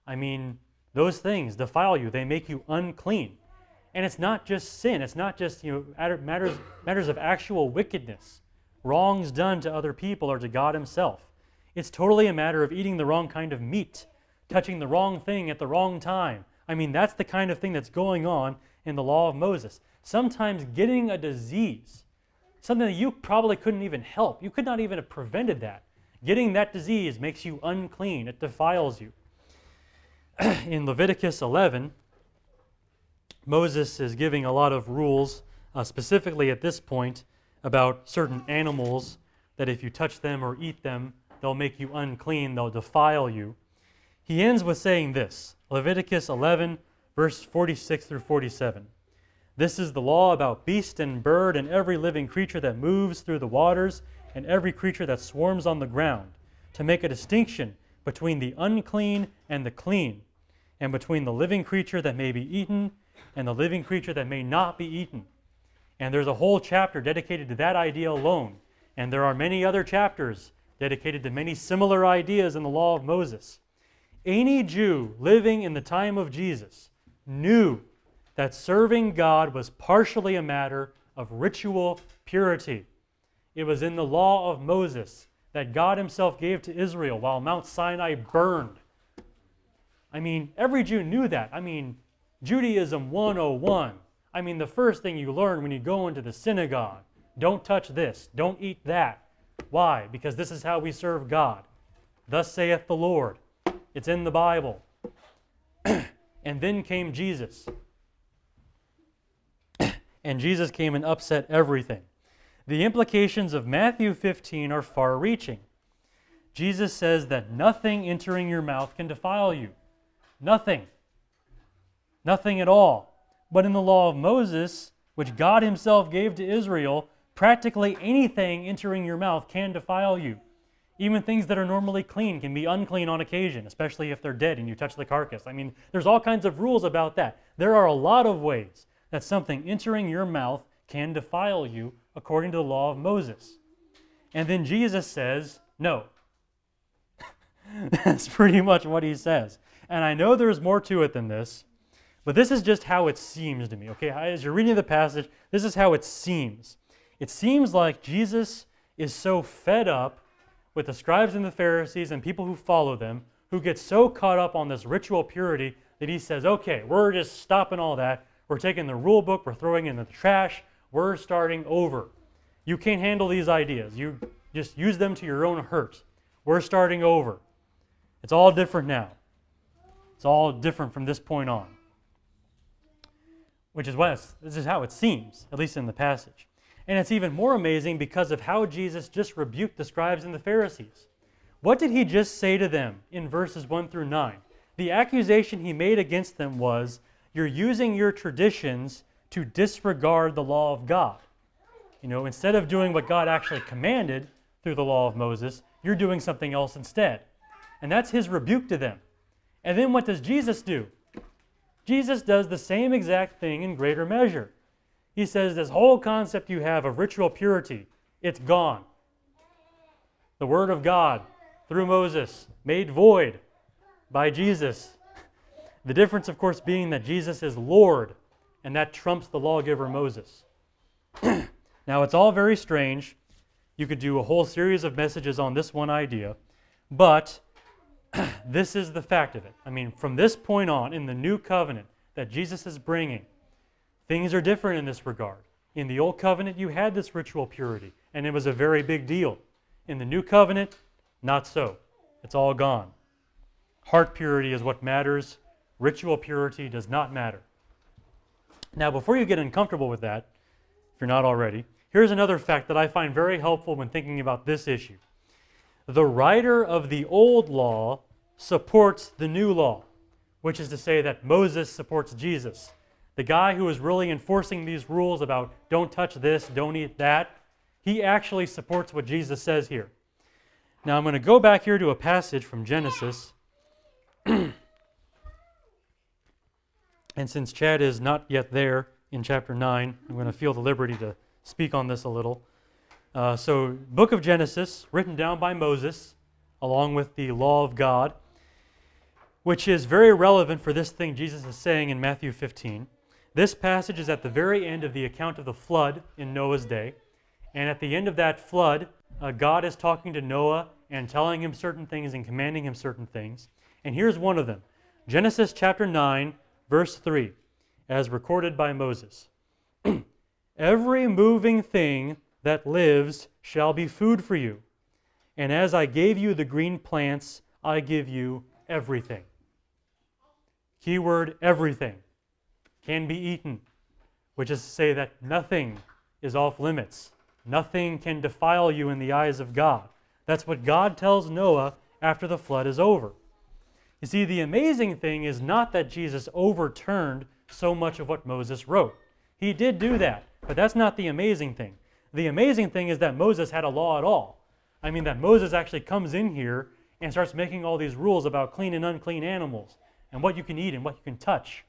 I mean, those things defile you. They make you unclean. And it's not just sin. It's not just matters of actual wickedness, wrongs done to other people or to God Himself. It's totally a matter of eating the wrong kind of meat, touching the wrong thing at the wrong time. I mean, that's the kind of thing that's going on in the law of Moses. Sometimes getting a disease, something that you probably couldn't even help. You could not even have prevented that. Getting that disease makes you unclean. It defiles you. In Leviticus 11, Moses is giving a lot of rules, specifically at this point, about certain animals that if you touch them or eat them, they'll make you unclean, they'll defile you. He ends with saying this, Leviticus 11, verse 46 through 47. This is the law about beast and bird and every living creature that moves through the waters and every creature that swarms on the ground, to make a distinction between the unclean and the clean, and between the living creature that may be eaten and the living creature that may not be eaten. And there's a whole chapter dedicated to that idea alone. And there are many other chapters dedicated to many similar ideas in the law of Moses. Any Jew living in the time of Jesus knew that serving God was partially a matter of ritual purity. It was in the law of Moses that God Himself gave to Israel while Mount Sinai burned. I mean, every Jew knew that. I mean, Judaism 101. I mean, the first thing you learn when you go into the synagogue, don't touch this, don't eat that. Why? Because this is how we serve God. Thus saith the Lord. It's in the Bible. And then came Jesus. And Jesus came and upset everything. The implications of Matthew 15 are far-reaching. Jesus says that nothing entering your mouth can defile you. Nothing. Nothing at all. But in the law of Moses, which God himself gave to Israel, practically anything entering your mouth can defile you. Even things that are normally clean can be unclean on occasion, especially if they're dead and you touch the carcass. I mean, there's all kinds of rules about that. There are a lot of ways that something entering your mouth can defile you according to the law of Moses. And then Jesus says, no. That's pretty much what he says. And I know there's more to it than this, but this is just how it seems to me, okay? As you're reading the passage, this is how it seems. It seems like Jesus is so fed up with the scribes and the Pharisees and people who follow them, who get so caught up on this ritual purity that he says, okay, we're just stopping all that. We're taking the rule book, we're throwing it in the trash, we're starting over. You can't handle these ideas. You just use them to your own hurt. We're starting over. It's all different now. It's all different from this point on. Which is this is how it seems, at least in the passage. And it's even more amazing because of how Jesus just rebuked the scribes and the Pharisees. What did he just say to them in verses 1 through 9? The accusation he made against them was, you're using your traditions to disregard the law of God. You know, instead of doing what God actually commanded through the law of Moses, you're doing something else instead. And that's his rebuke to them. And then what does Jesus do? Jesus does the same exact thing in greater measure. He says this whole concept you have of ritual purity, it's gone. The Word of God, through Moses, made void by Jesus. The difference, of course, being that Jesus is Lord, and that trumps the lawgiver Moses. Now, it's all very strange. You could do a whole series of messages on this one idea, but this is the fact of it. I mean, from this point on, in the new covenant that Jesus is bringing, things are different in this regard. In the old covenant, you had this ritual purity, and it was a very big deal. In the new covenant, not so. It's all gone. Heart purity is what matters. Ritual purity does not matter. Now, before you get uncomfortable with that, if you're not already, here's another fact that I find very helpful when thinking about this issue. The writer of the old law supports the new law, which is to say that Moses supports Jesus. The guy who is really enforcing these rules about don't touch this, don't eat that, he actually supports what Jesus says here. Now I'm going to go back here to a passage from Genesis. And since Chad is not yet there in chapter 9, I'm going to feel the liberty to speak on this a little. So, book of Genesis, written down by Moses, along with the law of God, which is very relevant for this thing Jesus is saying in Matthew 15. This passage is at the very end of the account of the flood in Noah's day. And at the end of that flood, God is talking to Noah and telling him certain things and commanding him certain things. And here's one of them. Genesis chapter 9, verse 3, as recorded by Moses. Every moving thing that lives shall be food for you. And as I gave you the green plants, I give you everything. Keyword, everything. Can be eaten, which is to say that nothing is off limits. Nothing can defile you in the eyes of God. That's what God tells Noah after the flood is over. You see, the amazing thing is not that Jesus overturned so much of what Moses wrote. He did do that, but that's not the amazing thing. The amazing thing is that Moses had a law at all. I mean, that Moses actually comes in here and starts making all these rules about clean and unclean animals and what you can eat and what you can touch.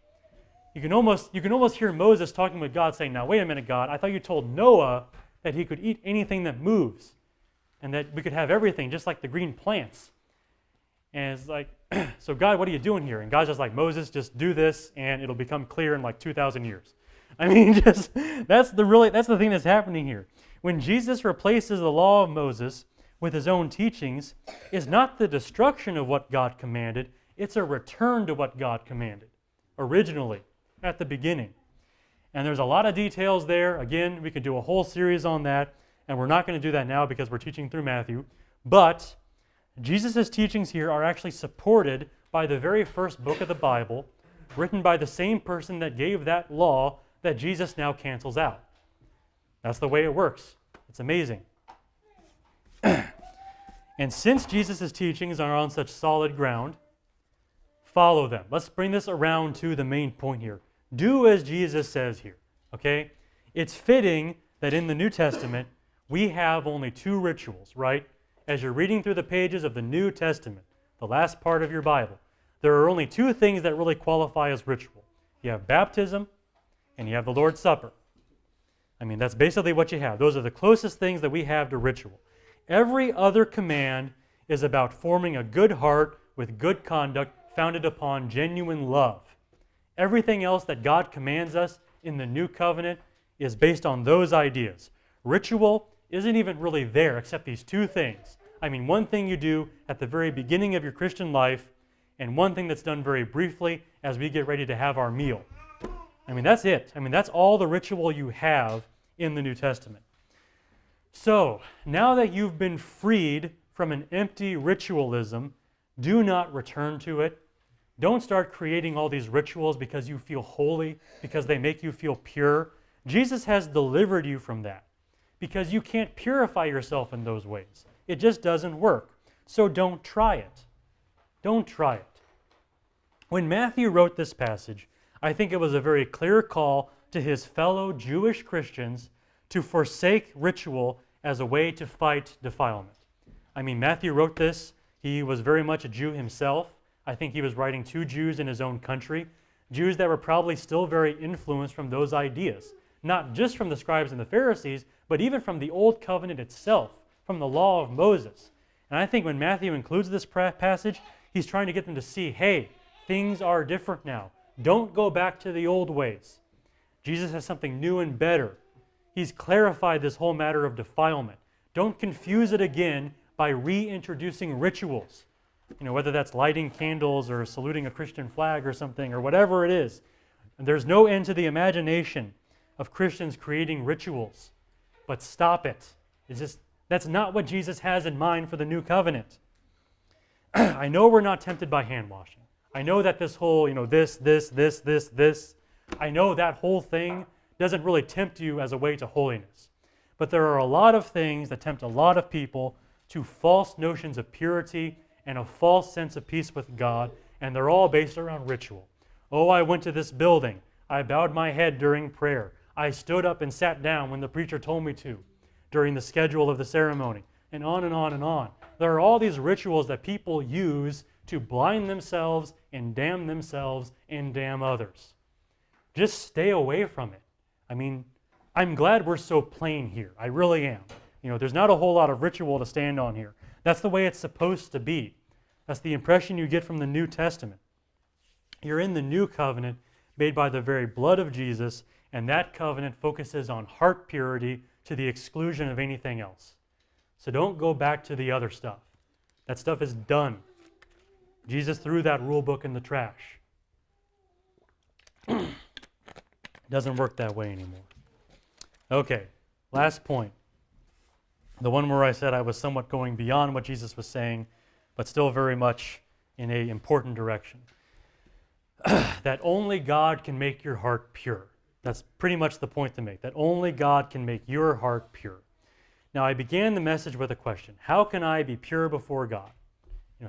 You can almost hear Moses talking with God saying, now wait a minute, God, I thought you told Noah that he could eat anything that moves and that we could have everything, just like the green plants. And it's like, so God, what are you doing here? And God's just like, Moses, just do this and it'll become clear in like 2,000 years. I mean, just that's the thing that's happening here. When Jesus replaces the law of Moses with his own teachings, it's not the destruction of what God commanded, it's a return to what God commanded originally at the beginning. And there's a lot of details there. Again, we could do a whole series on that, and we're not going to do that now because we're teaching through Matthew. But Jesus' teachings here are actually supported by the very first book of the Bible, written by the same person that gave that law that Jesus now cancels out. That's the way it works. It's amazing. And since Jesus' teachings are on such solid ground, follow them. Let's bring this around to the main point here. Do as Jesus says here, okay? It's fitting that in the New Testament, we have only 2 rituals, right? As you're reading through the pages of the New Testament, the last part of your Bible, there are only 2 things that really qualify as ritual. You have baptism and you have the Lord's Supper. I mean, that's basically what you have. Those are the closest things that we have to ritual. Every other command is about forming a good heart with good conduct founded upon genuine love. Everything else that God commands us in the New Covenant is based on those ideas. Ritual isn't even really there except these 2 things. I mean, one thing you do at the very beginning of your Christian life and one thing that's done very briefly as we get ready to have our meal. I mean, that's it. I mean, that's all the ritual you have in the New Testament. So, now that you've been freed from an empty ritualism, do not return to it. Don't start creating all these rituals because you feel holy, because they make you feel pure. Jesus has delivered you from that because you can't purify yourself in those ways. It just doesn't work. So don't try it. Don't try it. When Matthew wrote this passage, I think it was a very clear call to his fellow Jewish Christians to forsake ritual as a way to fight defilement. I mean, Matthew wrote this. He was very much a Jew himself. I think he was writing to Jews in his own country, Jews that were probably still very influenced from those ideas, not just from the scribes and the Pharisees, but even from the Old Covenant itself, from the law of Moses. And I think when Matthew includes this passage, he's trying to get them to see, hey, things are different now. Don't go back to the old ways. Jesus has something new and better. He's clarified this whole matter of defilement. Don't confuse it again by reintroducing rituals. You know, whether that's lighting candles or saluting a Christian flag or something or whatever it is. And there's no end to the imagination of Christians creating rituals. But stop it. That's not what Jesus has in mind for the new covenant. I know we're not tempted by hand washing. I know that this whole, this, I know that whole thing doesn't really tempt you as a way to holiness. But there are a lot of things that tempt a lot of people to false notions of purity and a false sense of peace with God, and they're all based around ritual. Oh, I went to this building. I bowed my head during prayer. I stood up and sat down when the preacher told me to during the schedule of the ceremony, and on and on and on. There are all these rituals that people use to blind themselves and damn others. Just stay away from it. I mean, I'm glad we're so plain here. I really am. There's not a whole lot of ritual to stand on here. That's the way it's supposed to be. That's the impression you get from the New Testament. You're in the new covenant made by the very blood of Jesus, and that covenant focuses on heart purity to the exclusion of anything else. So don't go back to the other stuff. That stuff is done. Jesus threw that rule book in the trash. It doesn't work that way anymore. Okay, last point. The one where I said I was somewhat going beyond what Jesus was saying, but still very much in an important direction. That only God can make your heart pure. That's pretty much the point to make, that only God can make your heart pure. Now, I began the message with a question. How can I be pure before God?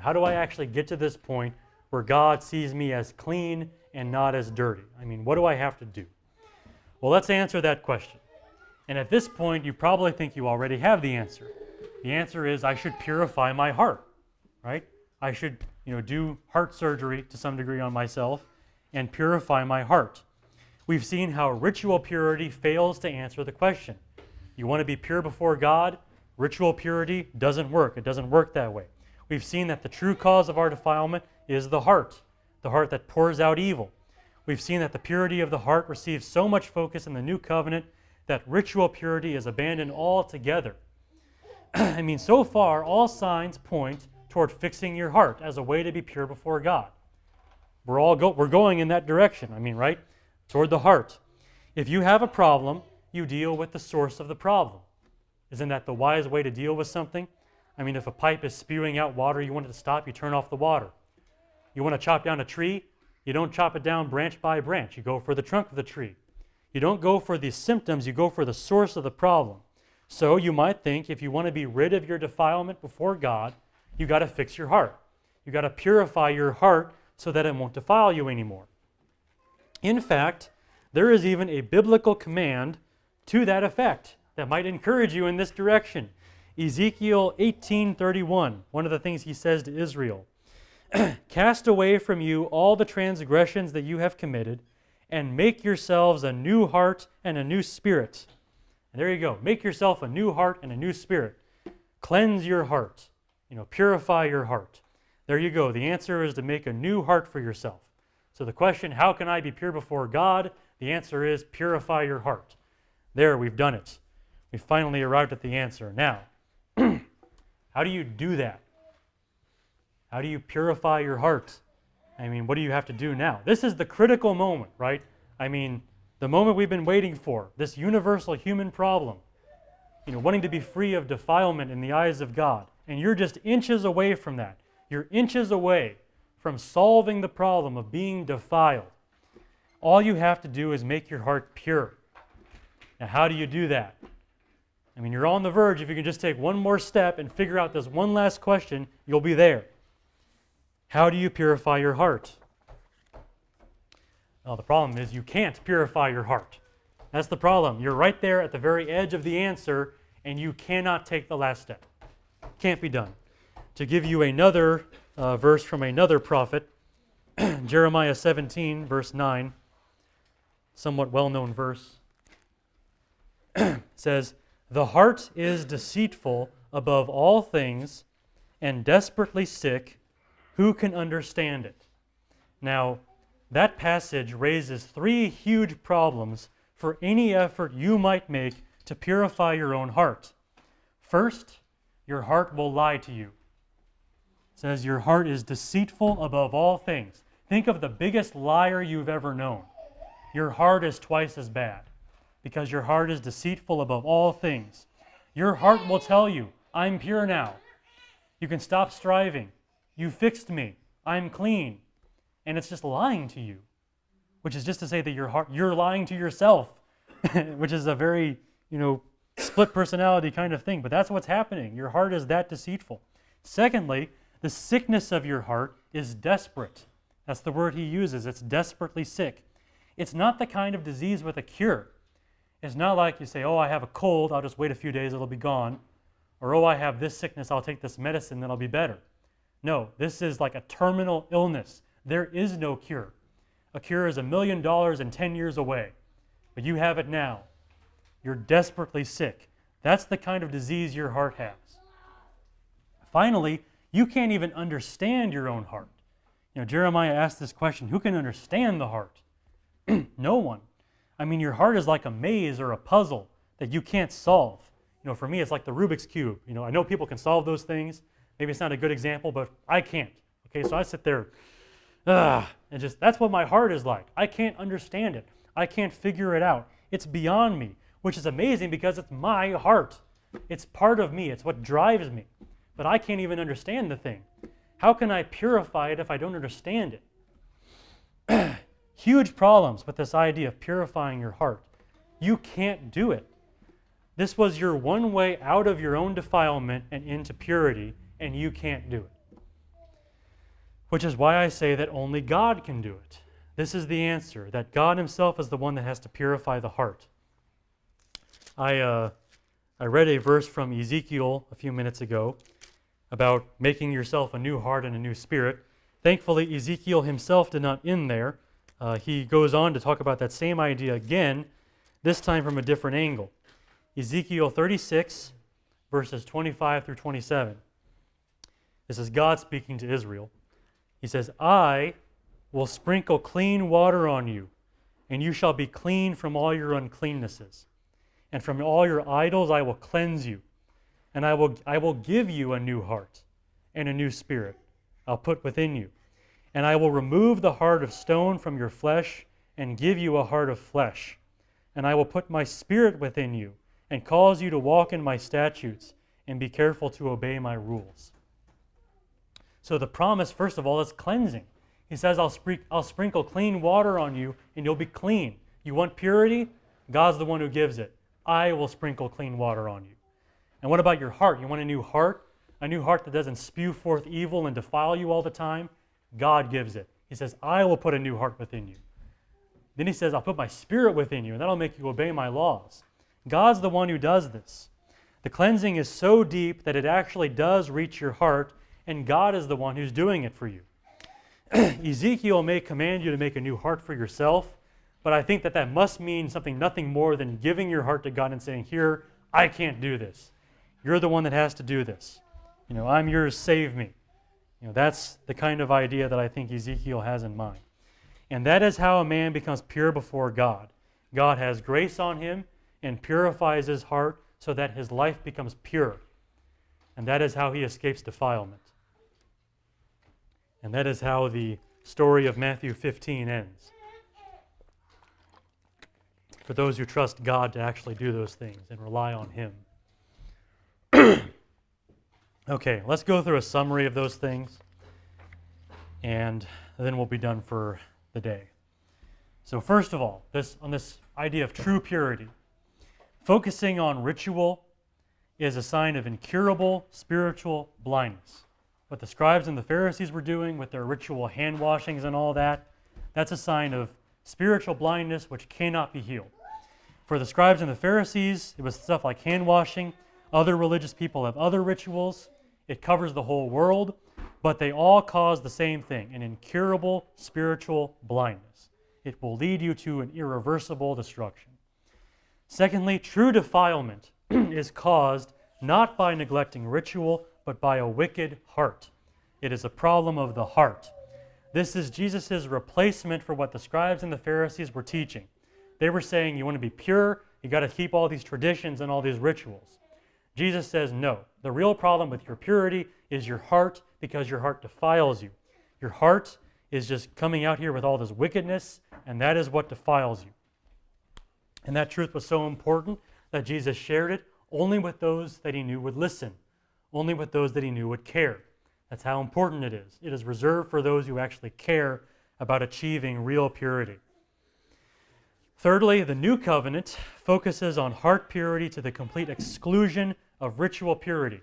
How do I actually get to this point where God sees me as clean and not as dirty? I mean, what do I have to do? Well, let's answer that question. And at this point, you probably think you already have the answer. The answer is I should purify my heart, right? I should, do heart surgery to some degree on myself and purify my heart. We've seen how ritual purity fails to answer the question. You want to be pure before God? Ritual purity doesn't work. It doesn't work that way. We've seen that the true cause of our defilement is the heart that pours out evil. We've seen that the purity of the heart receives so much focus in the new covenant that ritual purity is abandoned altogether. I mean, so far, all signs point toward fixing your heart as a way to be pure before God. We're going in that direction, right? Toward the heart. If you have a problem, you deal with the source of the problem. Isn't that the wise way to deal with something? I mean, if a pipe is spewing out water, you want it to stop, you turn off the water. You want to chop down a tree, you don't chop it down branch by branch. You go for the trunk of the tree. You don't go for the symptoms, you go for the source of the problem. So you might think if you want to be rid of your defilement before God, you got to fix your heart. You got to purify your heart so that it won't defile you anymore. In fact, there is even a biblical command to that effect that might encourage you in this direction. Ezekiel 18:31, one of the things he says to Israel, "Cast away from you all the transgressions that you have committed, and make yourselves a new heart and a new spirit." And there you go. Make yourself a new heart and a new spirit. Cleanse your heart. Purify your heart. There you go. The answer is to make a new heart for yourself. So the question, how can I be pure before God? The answer is purify your heart. There, we've done it. We finally arrived at the answer. Now, how do you do that? How do you purify your heart? What do you have to do now? This is the critical moment, right? The moment we've been waiting for, this universal human problem, wanting to be free of defilement in the eyes of God. And you're just inches away from that. You're inches away from solving the problem of being defiled. All you have to do is make your heart pure. Now, how do you do that? You're on the verge. If you can just take one more step and figure out this one last question, you'll be there. How do you purify your heart? Well, the problem is you can't purify your heart. That's the problem. You're right there at the very edge of the answer, and you cannot take the last step. Can't be done. To give you another verse from another prophet, Jeremiah 17, verse 9, somewhat well-known verse, says, "The heart is deceitful above all things and desperately sick. Who can understand it?" Now, that passage raises three huge problems for any effort you might make to purify your own heart. First, your heart will lie to you. It says your heart is deceitful above all things. Think of the biggest liar you've ever known. Your heart is twice as bad because your heart is deceitful above all things. Your heart will tell you, "I'm pure now. You can stop striving. You fixed me. I'm clean." And it's just lying to you, which is just to say that you're lying to yourself, which is a very, split personality kind of thing. But that's what's happening. Your heart is that deceitful. Secondly, the sickness of your heart is desperate. That's the word he uses. It's desperately sick. It's not the kind of disease with a cure. It's not like you say, "Oh, I have a cold, I'll just wait a few days, it'll be gone." Or, "Oh, I have this sickness, I'll take this medicine, then I'll be better." No, this is like a terminal illness. There is no cure. A cure is $1 million and 10 years away. But you have it now. You're desperately sick. That's the kind of disease your heart has. Finally, you can't even understand your own heart. Jeremiah asked this question, who can understand the heart? No one. Your heart is like a maze or a puzzle that you can't solve. For me, it's like the Rubik's Cube. I know people can solve those things. Maybe it's not a good example, but I can't. Okay, so I sit there, and that's what my heart is like. I can't understand it. I can't figure it out. It's beyond me, which is amazing because it's my heart. It's part of me. It's what drives me. But I can't even understand the thing. How can I purify it if I don't understand it? Huge problems with this idea of purifying your heart. You can't do it. This was your one way out of your own defilement and into purity, and you can't do it. Which is why I say that only God can do it. This is the answer, that God himself is the one that has to purify the heart. I read a verse from Ezekiel a few minutes ago about making yourself a new heart and a new spirit. Thankfully, Ezekiel himself did not end there. He goes on to talk about that same idea again, this time from a different angle. Ezekiel 36, verses 25 through 27. This is God speaking to Israel. He says, "I will sprinkle clean water on you, and you shall be clean from all your uncleannesses. And from all your idols I will cleanse you. And I will give you a new heart and a new spirit I'll put within you. And I will remove the heart of stone from your flesh and give you a heart of flesh. And I will put my spirit within you and cause you to walk in my statutes and be careful to obey my rules." So the promise, first of all, is cleansing. He says, I'll sprinkle clean water on you and you'll be clean. You want purity? God's the one who gives it. I will sprinkle clean water on you. And what about your heart? You want a new heart? A new heart that doesn't spew forth evil and defile you all the time? God gives it. He says, I will put a new heart within you. Then he says, I'll put my spirit within you, and that'll make you obey my laws. God's the one who does this. The cleansing is so deep that it actually does reach your heart, and God is the one who's doing it for you. Ezekiel may command you to make a new heart for yourself, but I think that that must mean nothing more than giving your heart to God and saying, here, I can't do this. You're the one that has to do this. I'm yours, save me. That's the kind of idea that I think Ezekiel has in mind. And that is how a man becomes pure before God. God has grace on him and purifies his heart so that his life becomes pure. And that is how he escapes defilement. And that is how the story of Matthew 15 ends. For those who trust God to actually do those things and rely on him. Okay, let's go through a summary of those things, and then we'll be done for the day. So first of all, on this idea of true purity, focusing on ritual is a sign of incurable spiritual blindness. What the scribes and the Pharisees were doing with their ritual hand washings and all that, that's a sign of spiritual blindness which cannot be healed. For the scribes and the Pharisees, it was stuff like hand washing. Other religious people have other rituals. It covers the whole world, but they all cause the same thing, an incurable spiritual blindness. It will lead you to an irreversible destruction. Secondly, true defilement is caused not by neglecting ritual, but by a wicked heart. It is a problem of the heart. This is Jesus' replacement for what the scribes and the Pharisees were teaching. They were saying, you want to be pure, you got to keep all these traditions and all these rituals. Jesus says, no. The real problem with your purity is your heart, because your heart defiles you. Your heart is just coming out here with all this wickedness, and that is what defiles you. And that truth was so important that Jesus shared it only with those that he knew would listen, only with those that he knew would care. That's how important it is. It is reserved for those who actually care about achieving real purity. Thirdly, the new covenant focuses on heart purity to the complete exclusion of ritual purity.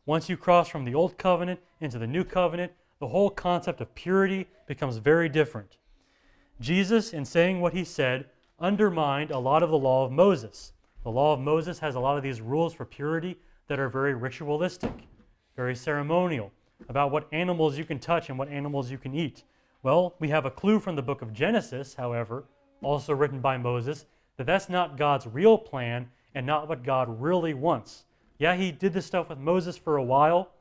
Once you cross from the old covenant into the new covenant, the whole concept of purity becomes very different. Jesus, in saying what he said, undermined a lot of the law of Moses. The law of Moses has a lot of these rules for purity that are very ritualistic, very ceremonial, about what animals you can touch and what animals you can eat. Well, we have a clue from the book of Genesis, however, also written by Moses, that that's not God's real plan and not what God really wants. Yeah, he did this stuff with Moses for a while.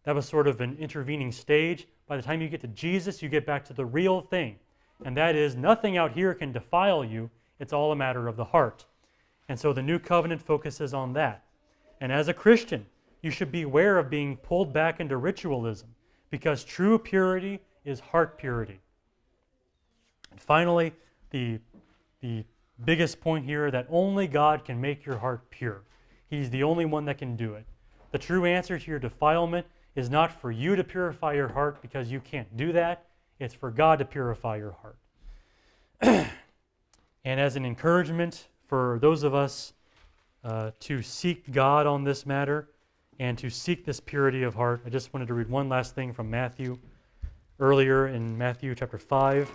That was sort of an intervening stage. By the time you get to Jesus, you get back to the real thing. And that is, nothing out here can defile you. It's all a matter of the heart. And so the new covenant focuses on that. And as a Christian, you should beware of being pulled back into ritualism, because true purity is heart purity. And finally, the biggest point here, that only God can make your heart pure. He's the only one that can do it. The true answer to your defilement is not for you to purify your heart, because you can't do that. It's for God to purify your heart. And as an encouragement for those of us to seek God on this matter and to seek this purity of heart, I just wanted to read one last thing from Matthew. Earlier in Matthew chapter 5,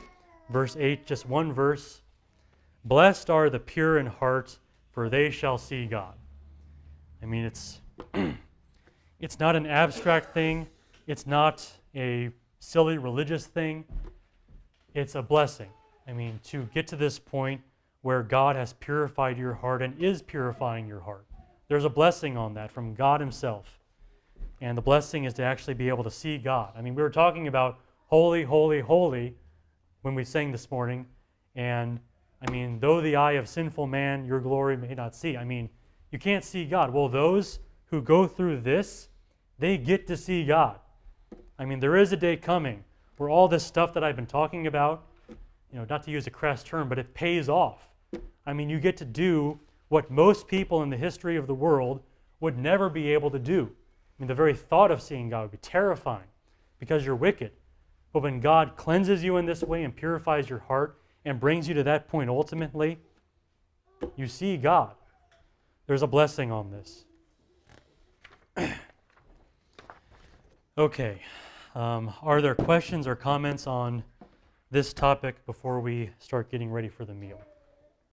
verse 8, just one verse. Blessed are the pure in heart, for they shall see God. I mean, it's not an abstract thing. It's not a silly religious thing. It's a blessing. I mean, to get to this point where God has purified your heart and is purifying your heart. There's a blessing on that from God himself. And the blessing is to actually be able to see God. I mean, we were talking about holy, holy, holy when we sang this morning. And, I mean, though the eye of sinful man your glory may not see. I mean, you can't see God. Well, those who go through this, they get to see God. I mean, there is a day coming where all this stuff that I've been talking about, not to use a crass term, but it pays off. I mean, you get to do what most people in the history of the world would never be able to do. I mean, the very thought of seeing God would be terrifying because you're wicked. But when God cleanses you in this way and purifies your heart and brings you to that point ultimately, you see God. There's a blessing on this. Okay. Are there questions or comments on this topic before we start getting ready for the meal?